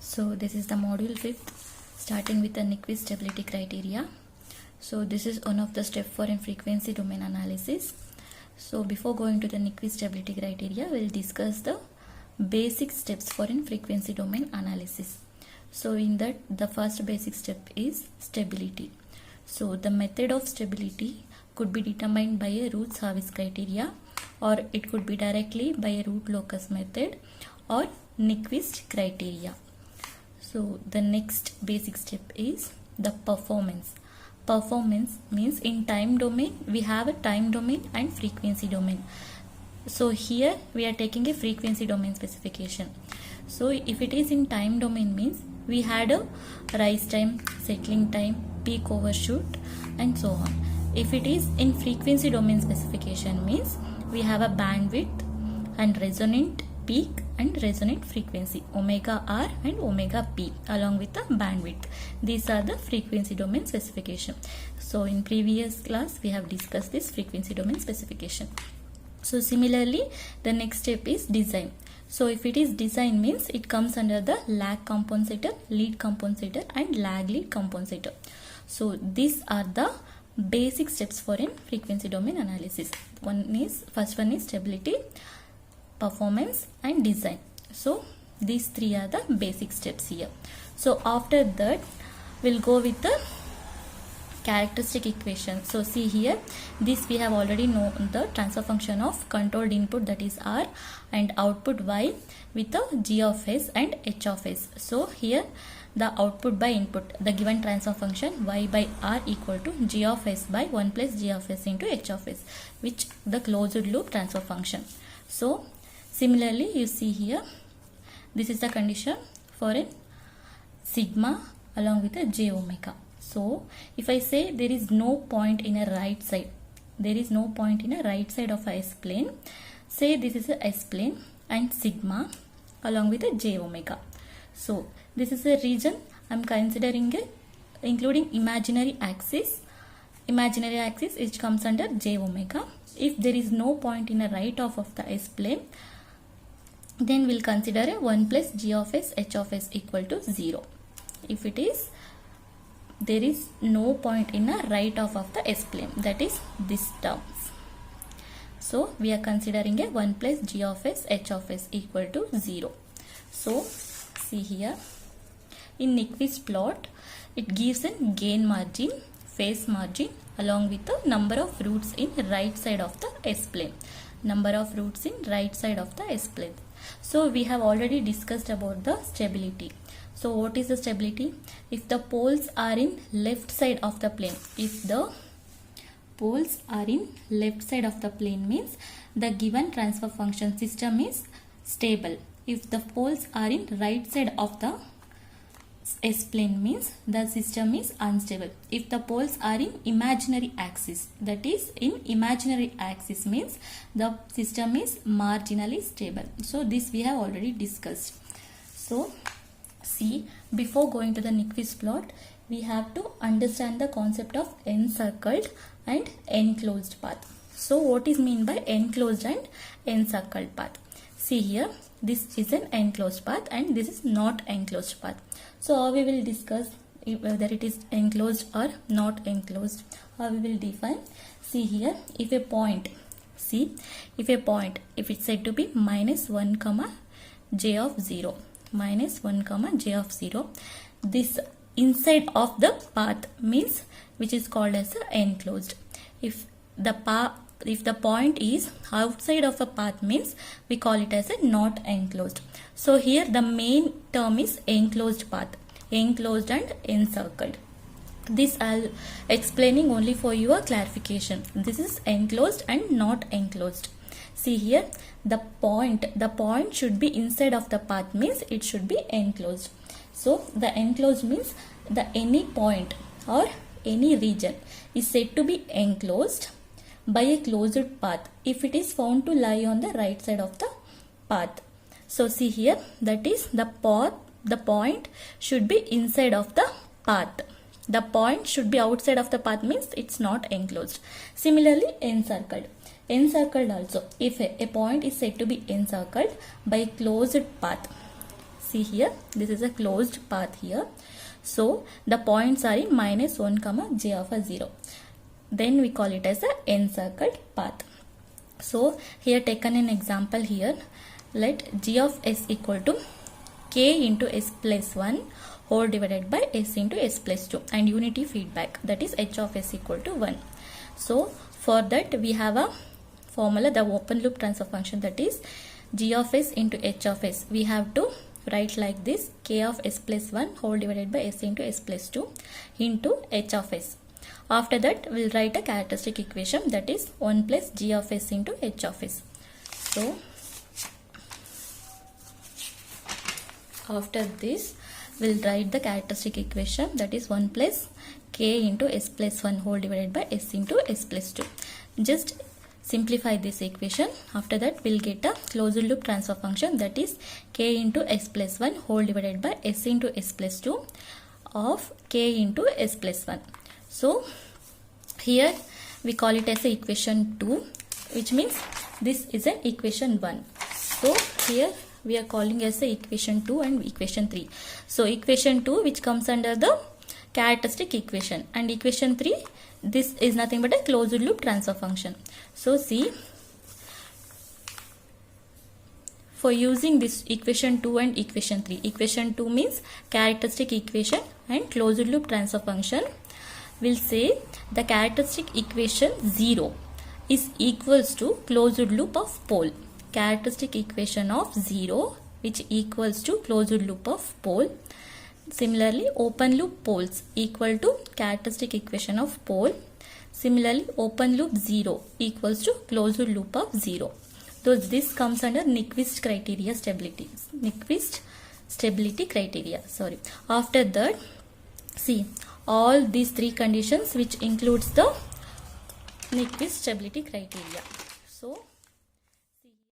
So this is the module 5th, starting with the Nyquist stability criteria. So this is one of the step for in frequency domain analysis. So before going to the Nyquist stability criteria, we'll discuss the basic steps for in frequency domain analysis. So in that, the first basic step is stability. So the method of stability could be determined by a Routh-Harris criteria, or it could be directly by a root locus method or Nyquist criteria. So the next basic step is the performance. Performance means in time domain we have a time domain and frequency domain. So here we are taking a frequency domain specification. So if it is in time domain means we had a rise time, settling time, peak overshoot and so on. If it is in frequency domain specification means we have a bandwidth and resonant peak and resonant frequency omega r and omega p along with the bandwidth. These are the frequency domain specification. So in previous class we have discussed this frequency domain specification. So similarly the next step is design. So if it is design means it comes under the lag compensator, lead compensator and lag lead compensator. So these are the basic steps for in frequency domain analysis. First one is stability, performance and design. So these three are the basic steps here. So after that we'll go with the characteristic equation. So see here, this we have already known the transfer function of controlled input, that is R, and output Y with the G of S and H of S. So here the output by input, the given transfer function Y by R equal to G of S by 1 plus G of S into H of S, which the closed loop transfer function. So similarly you see here, this is the condition for a sigma along with a j omega. So if I say there is no point in a right side, there is no point in a right side of a S plane, say this is a S plane and sigma along with a j omega. So this is a region I am considering it including imaginary axis which comes under j omega. If there is no point in a right half of the S plane, then we'll consider a 1 plus G of S H of S equal to 0. If it is there is no point in a right half of the S plane, that is this term. So we are considering a 1 plus G of S H of S equal to 0. So see here, in Nyquist plot it gives a gain margin, phase margin along with the number of roots in right side of the S plane. Number of roots in right side of the S plane. So we have already discussed about the stability. So what is the stability? If the poles are in left side of the plane, if the poles are in left side of the plane means the given transfer function system is stable. If the poles are in right side of the S plane means the system is unstable. If the poles are in imaginary axis, that is in imaginary axis means the system is marginally stable. So this we have already discussed. So see, before going to the Nyquist plot, we have to understand the concept of encircled and enclosed path. So what is meant by enclosed and encircled path? See here, this is an enclosed path and this is not enclosed path. So how we will discuss whether it is enclosed or not enclosed, how we will define. See here, if a point, if it's said to be minus 1 comma j of 0, minus 1 comma j of 0, this inside of the path means which is called as enclosed. If the point is outside of a path means we call it as a not enclosed. So here the main term is enclosed path, enclosed and encircled. This I'll explaining only for your clarification. This is enclosed and not enclosed. See here, the point should be inside of the path means it should be enclosed. So the enclosed means the any point or any region is said to be enclosed by a closed path if it is found to lie on the right side of the path. So see here, that is the point should be inside of the path. The point should be outside of the path means it's not enclosed. Similarly encircled. Encircled also, if a point is said to be encircled by a closed path, See here, this is a closed path here. So the points are in -1 comma j of a 0. Then we call it as a encircled path. So here taken an example here. Let g of s equal to k into s plus 1 whole divided by s into s plus 2 and unity feedback, that is h of s equal to 1. So for that we have a formula, the open loop transfer function, that is g of s into h of s. We have to write like this: k of s plus 1 whole divided by s into s plus 2 into h of s. After that we'll write a characteristic equation, that is 1 plus g of s into h of s. So after this we'll write the characteristic equation, that is 1 plus k into s plus 1 whole divided by s into s plus 2. Just simplify this equation. After that we'll get a closed loop transfer function, that is k into s plus 1 whole divided by s into s plus 2 of k into s plus 1. So here we call it as a equation 2, which means this is an equation 1. So here we are calling as a equation 2 and equation 3. So equation 2, which comes under the characteristic equation, and equation 3, this is nothing but a closed loop transfer function. So see, for using this equation 2 and equation 3, equation 2 means characteristic equation and closed loop transfer function, we'll say the characteristic equation 0 is equals to closed loop of pole. Characteristic equation of 0 which equals to closed loop of pole. Similarly, open loop poles equal to characteristic equation of pole. Similarly, open loop 0 equals to closed loop of 0. So this comes under Nyquist criteria stability. Nyquist stability criteria. Sorry. After that, see all these three conditions which includes the Nyquist stability criteria. So